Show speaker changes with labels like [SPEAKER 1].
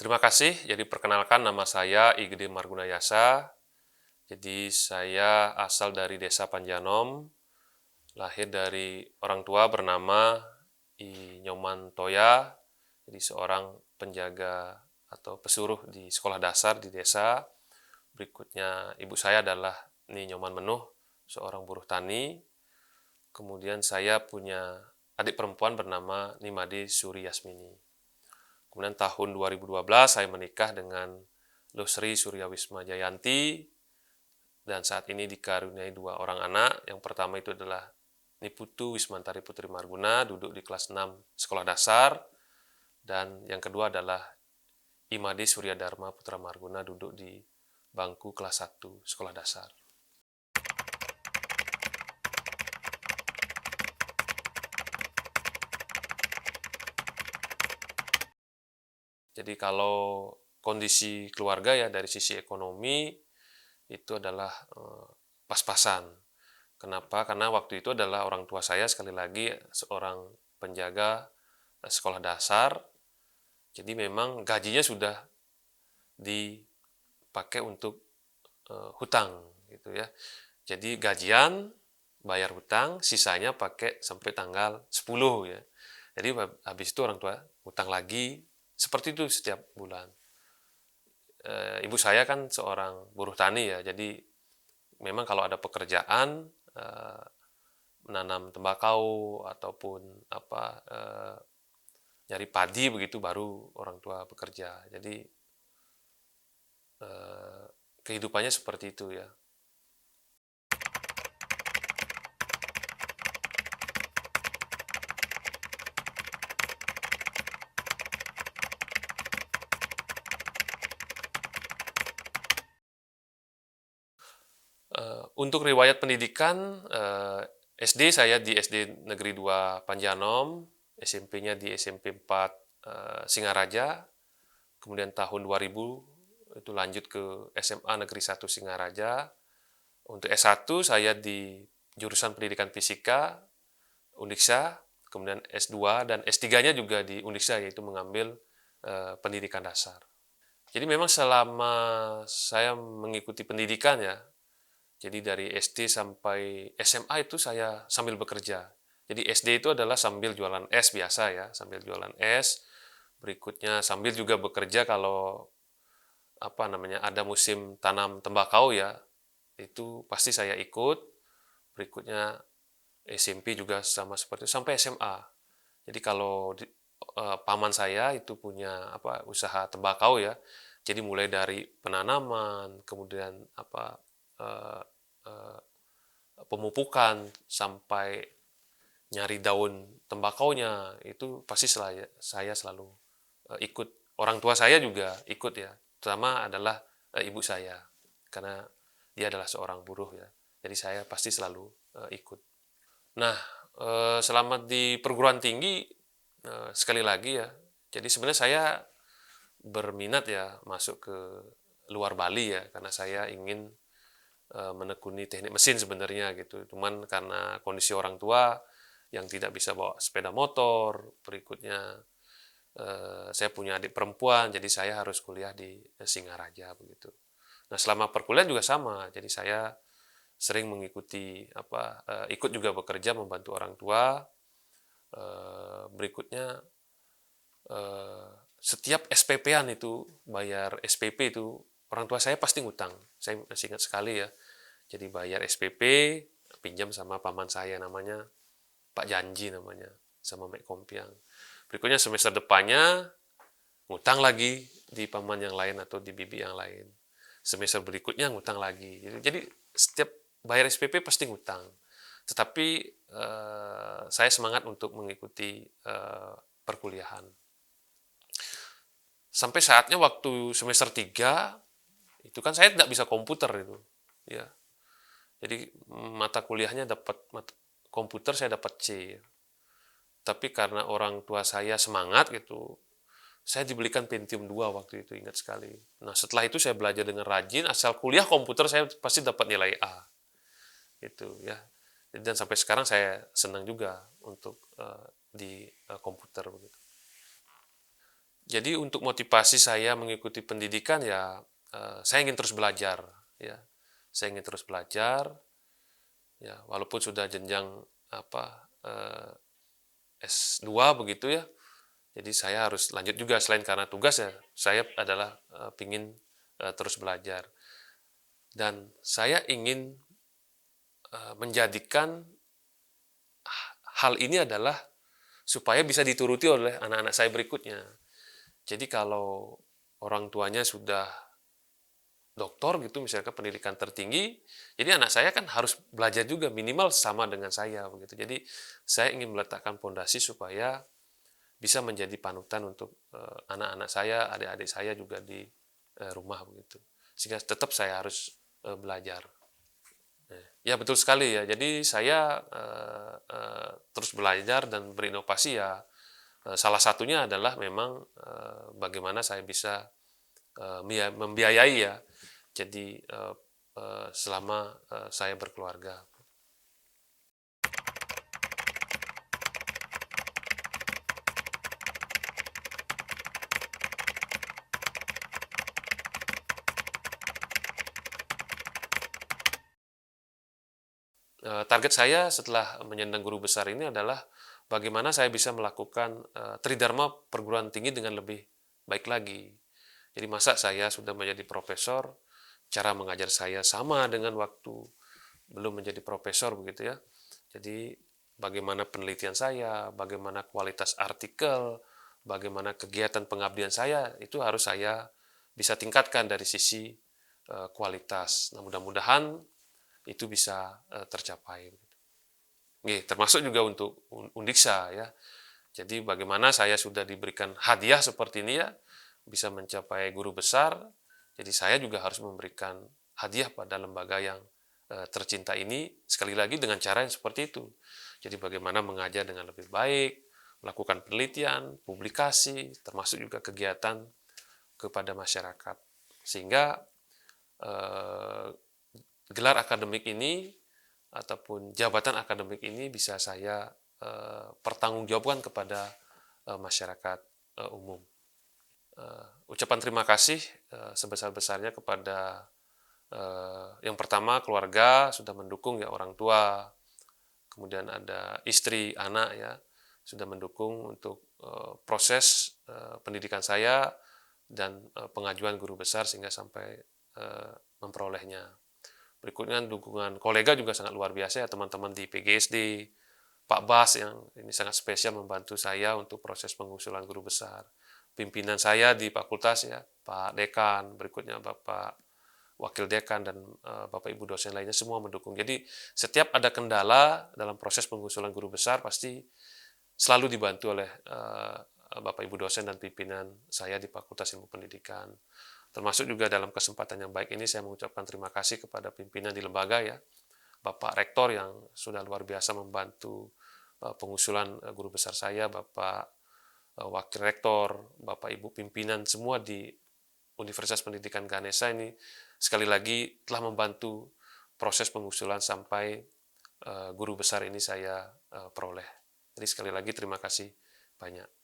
[SPEAKER 1] Terima kasih. Jadi perkenalkan nama saya Igede Margunayasa. Jadi saya asal dari Desa Panjanom, lahir dari orang tua bernama I Nyoman Toya, jadi seorang penjaga atau pesuruh di sekolah dasar di desa. Berikutnya ibu saya adalah Ni Nyoman Menuh, seorang buruh tani. Kemudian saya punya adik perempuan bernama Nimade Suri Yasmini. Kemudian tahun 2012 saya menikah dengan Lusri Suryawisma Jayanti, dan saat ini dikaruniai 2 orang anak. Yang pertama itu adalah Niputu Wismantari Putri Marguna, duduk di kelas 6 sekolah dasar, dan yang kedua adalah Imade Surya Dharma Putra Marguna, duduk di bangku kelas 1 sekolah dasar. Jadi kalau kondisi keluarga ya dari sisi ekonomi itu adalah pas-pasan. Kenapa? Karena waktu itu adalah orang tua saya sekali lagi seorang penjaga sekolah dasar. Jadi memang gajinya sudah dipakai untuk hutang gitu ya. Jadi gajian, bayar hutang, sisanya pakai sampai tanggal 10 ya. Jadi habis itu orang tua hutang lagi, seperti itu setiap bulan. Ibu saya kan seorang buruh tani ya, jadi memang kalau ada pekerjaan menanam tembakau ataupun nyari padi begitu baru orang tua bekerja. Jadi kehidupannya seperti itu ya. Untuk riwayat pendidikan, SD saya di SD Negeri 2 Panjanom, SMP-nya di SMP 4 Singaraja, kemudian tahun 2000 itu lanjut ke SMA Negeri 1 Singaraja. Untuk S1 saya di jurusan Pendidikan Fisika, Undiksa, kemudian S2 dan S3-nya juga di Undiksa, yaitu mengambil pendidikan dasar. Jadi memang selama saya mengikuti pendidikan ya, jadi dari SD sampai SMA itu saya sambil bekerja. Jadi SD itu adalah sambil jualan es biasa ya, sambil jualan es. Berikutnya sambil juga bekerja kalau ada musim tanam tembakau ya, itu pasti saya ikut. Berikutnya SMP juga sama seperti itu sampai SMA. Jadi kalau paman saya itu punya usaha tembakau ya. Jadi mulai dari penanaman, kemudian eh, eh, pemupukan sampai nyari daun tembakaunya itu pasti saya selalu ikut. Orang tua saya juga ikut ya, terutama adalah ibu saya karena dia adalah seorang buruh ya. Jadi saya pasti selalu ikut. Nah, selama di perguruan tinggi sekali lagi ya. Jadi sebenarnya saya berminat ya masuk ke luar Bali ya karena saya ingin menekuni teknik mesin sebenarnya gitu. Cuman karena kondisi orang tua yang tidak bisa bawa sepeda motor, berikutnya saya punya adik perempuan, jadi saya harus kuliah di Singaraja begitu. Nah, selama perkuliahan juga sama, jadi saya sering mengikuti ikut juga bekerja membantu orang tua. Berikutnya setiap SPP-an itu bayar SPP itu orang tua saya pasti ngutang. Saya masih ingat sekali ya. Jadi bayar SPP, pinjam sama paman saya namanya Pak Janji namanya, sama Mek Kompiang. Berikutnya semester depannya ngutang lagi di paman yang lain atau di bibi yang lain. Semester berikutnya ngutang lagi. Jadi setiap bayar SPP pasti ngutang. Tetapi saya semangat untuk mengikuti perkuliahan. Sampai saatnya waktu semester 3 itu kan saya tidak bisa komputer itu. Ya. Jadi mata kuliahnya dapat komputer saya dapat C. Tapi karena orang tua saya semangat gitu, saya dibelikan Pentium 2 waktu itu, ingat sekali. Nah, setelah itu saya belajar dengan rajin, asal kuliah komputer saya pasti dapat nilai A. Gitu ya. Dan sampai sekarang saya senang juga untuk di komputer begitu. Jadi untuk motivasi saya mengikuti pendidikan ya, saya ingin terus belajar, ya. Saya ingin terus belajar, ya, walaupun sudah jenjang apa, S2 begitu ya. Jadi saya harus lanjut juga selain karena tugas ya, saya adalah, pingin, terus belajar. Dan saya ingin, menjadikan hal ini adalah supaya bisa dituruti oleh anak-anak saya berikutnya. Jadi kalau orang tuanya sudah doktor gitu, misalkan pendidikan tertinggi, jadi anak saya kan harus belajar juga minimal sama dengan saya begitu. Jadi saya ingin meletakkan pondasi supaya bisa menjadi panutan untuk anak-anak saya, adik-adik saya juga di rumah begitu. Sehingga tetap saya harus belajar. Ya betul sekali ya. Jadi saya terus belajar dan berinovasi ya. Salah satunya adalah memang bagaimana saya bisa membiayai ya. Jadi selama saya berkeluarga. Target saya setelah menyandang guru besar ini adalah bagaimana saya bisa melakukan tridharma perguruan tinggi dengan lebih baik lagi. Jadi masa saya sudah menjadi profesor, cara mengajar saya sama dengan waktu belum menjadi profesor begitu ya. Jadi bagaimana penelitian saya, bagaimana kualitas artikel, bagaimana kegiatan pengabdian saya, itu harus saya bisa tingkatkan dari sisi kualitas. Nah, mudah-mudahan itu bisa tercapai. Termasuk juga untuk Undiksa ya. Jadi bagaimana saya sudah diberikan hadiah seperti ini ya, bisa mencapai guru besar, jadi saya juga harus memberikan hadiah pada lembaga yang tercinta ini, sekali lagi dengan cara yang seperti itu. Jadi bagaimana mengajar dengan lebih baik, melakukan penelitian, publikasi, termasuk juga kegiatan kepada masyarakat. Sehingga eh, gelar akademik ini ataupun jabatan akademik ini bisa saya pertanggungjawabkan kepada masyarakat umum. Ucapan terima kasih sebesar-besarnya kepada yang pertama keluarga sudah mendukung ya, orang tua, kemudian ada istri, anak ya, sudah mendukung untuk proses pendidikan saya dan pengajuan guru besar sehingga sampai memperolehnya. Berikutnya dukungan kolega juga sangat luar biasa ya, teman-teman di PGSD, Pak Bas yang ini sangat spesial membantu saya untuk proses pengusulan guru besar. Pimpinan saya di fakultas ya, Pak Dekan, berikutnya Bapak Wakil Dekan dan Bapak Ibu dosen lainnya semua mendukung. Jadi setiap ada kendala dalam proses pengusulan guru besar pasti selalu dibantu oleh Bapak Ibu dosen dan pimpinan saya di Fakultas Ilmu Pendidikan. Termasuk juga dalam kesempatan yang baik ini saya mengucapkan terima kasih kepada pimpinan di lembaga ya, Bapak Rektor yang sudah luar biasa membantu pengusulan guru besar saya, Bapak Wakil Rektor, Bapak Ibu pimpinan semua di Universitas Pendidikan Ganesha ini sekali lagi telah membantu proses pengusulan sampai guru besar ini saya peroleh. Jadi sekali lagi terima kasih banyak.